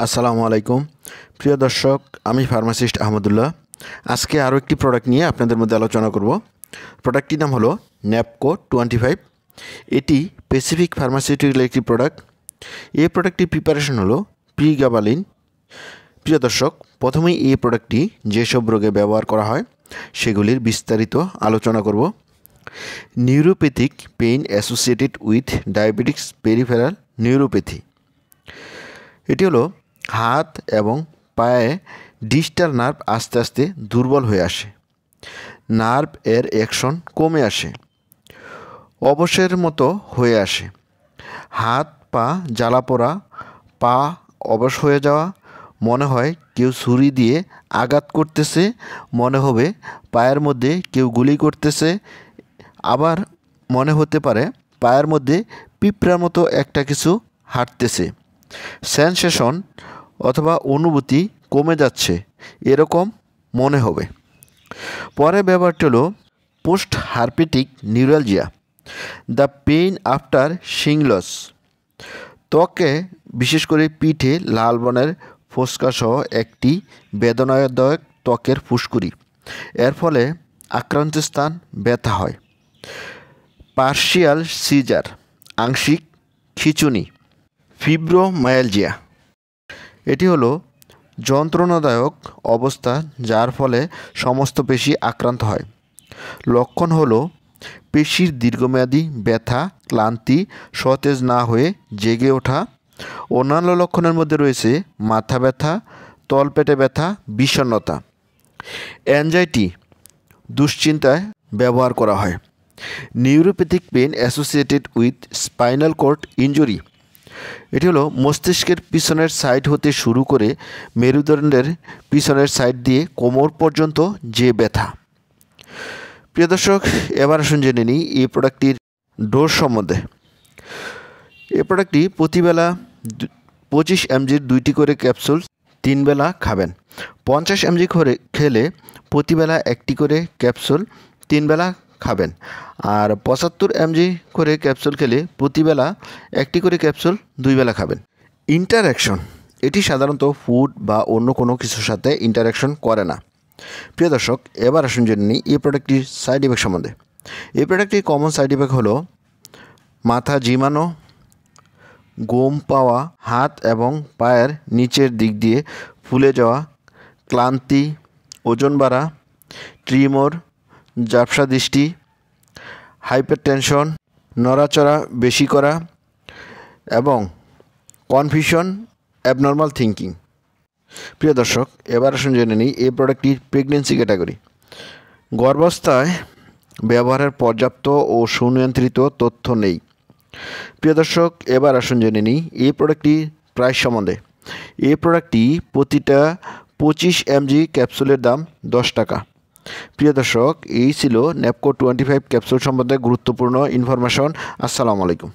আসসালামু আলাইকুম প্রিয় দর্শক, আমি ফার্মাসিস্ট আহমদুল্লাহ। আজকে আরও একটি প্রোডাক্ট নিয়ে আপনাদের মধ্যে আলোচনা করব। প্রোডাক্টটির নাম হলো ন্যাপকো 25। এটি প্যাসিফিক ফার্মাসিউটিক্যাল একটি প্রোডাক্ট। এই প্রোডাক্টটির প্রিপারেশন হলো প্রিগাবালিন। প্রিয় দর্শক, প্রথমেই এই প্রোডাক্টটি যেসব রোগে ব্যবহার করা হয় সেগুলির বিস্তারিত আলোচনা করব। Neuropathic pain associated with diabetics peripheral neuropathy. এটি হলো হাত এবং পায়ে ডিস্টাল নার্ভ আস্তে আস্তে দুর্বল হয়ে আসে, নার্ভ এর অ্যাকশন কমে আসে, অবশের মতো হয়ে আসে, হাত পা জ্বালা পোড়া, পা অবশ হয়ে যাওয়া, মনে হয় কেউ ছুরি দিয়ে আঘাত করতেছে, মনে হবে পায়ের মধ্যে কেউ গুলি করতেছে, আবার মনে হতে পারে পায়ের মধ্যে পিঁপড়ার মতো একটা কিছু হাঁটতেছে। সেন্সেশন অথবা অনুভূতি কমে যাচ্ছে এরকম মনে হবে। পরের ব্যাপারটি হলো post herpetic neuralgia, the pain after shingles. ত্বকে বিশেষ করে পিঠে লাল বর্ণের ফোসকা সহ একটি বেদনাদায়ক ত্বকের ফুসকুড়ি, এর ফলে আক্রান্ত স্থান ব্যথা হয়। পার্শিয়াল সিজার, আংশিক খিঁচুনি। ফিব্রোমায়ালজিয়া, এটি হলো যন্ত্রণাদায়ক অবস্থা যার ফলে সমস্ত পেশি আক্রান্ত হয়। লক্ষণ হলো পেশির দীর্ঘমেয়াদী ব্যথা, ক্লান্তি, সতেজ না হয়ে জেগে ওঠা। অন্যান্য লক্ষণের মধ্যে রয়েছে মাথা ব্যথা, তলপেটে ব্যথা, বিষণ্ণতা। অ্যাংজাইটি, দুশ্চিন্তায় ব্যবহার করা হয়। Neuropathic pain associated with spinal cord injury, এটি হলো মস্তিষ্কের পিছনের সাইড হতে শুরু করে মেরুদণ্ডের পিছনের সাইড দিয়ে কোমর পর্যন্ত যে ব্যথা। প্রিয় দর্শক, এবার আসুন জেনে নিই এই প্রোডাক্টটির ডোজ সম্বন্ধে। এই প্রোডাক্টটি প্রতিবেলা 25 mgর 2টি করে ক্যাপসুল 3 বেলা খাবেন। 50 mg করে খেলে প্রতিবেলা 1টি করে ক্যাপসুল 3 বেলা খাবেন। আর 75 mg করে ক্যাপসুল খেলে প্রতিবেলা 1টি করে ক্যাপসুল 2 বেলা খাবেন। ইন্টারঅ্যাকশন, এটি সাধারণত ফুড বা অন্য কোনো কিছুর সাথে ইন্টারঅ্যাকশন করে না। প্রিয় দর্শক, এবার আসুন জেনে নিই এই প্রোডাক্টটির সাইড ইফেক্ট সম্বন্ধে। এই প্রোডাক্টটির কমন সাইড ইফেক্ট হলো মাথা ঝিমানো, ঘুম পাওয়া, হাত এবং পায়ের নিচের দিক দিয়ে ফুলে যাওয়া, ক্লান্তি, ওজন বাড়া, ট্রিমর, ঝাপসা দৃষ্টি, হাইপারটেনশন, নড়াচড়া বেশি করা এবং কনফিউশন, অ্যাবনর্মাল থিঙ্কিং। প্রিয় দর্শক, এবার আসুন জেনে নিই এই প্রোডাক্টটির প্রেগনেন্সি ক্যাটাগরি। গর্ভাবস্থায় ব্যবহারের পর্যাপ্ত ও সুনিয়ন্ত্রিত তথ্য নেই। প্রিয় দর্শক, এবার আসুন জেনে নিই এই প্রোডাক্টটির প্রাইস সম্বন্ধে। এই প্রোডাক্টটি প্রতিটা 25 mg ক্যাপসুলের দাম 10 টাকা। প্রিয় দর্শক, এই ছিল ন্যাপকো 25 ক্যাপসুল সম্বন্ধে গুরুত্বপূর্ণ ইনফরমেশন। আসসালামু আলাইকুম।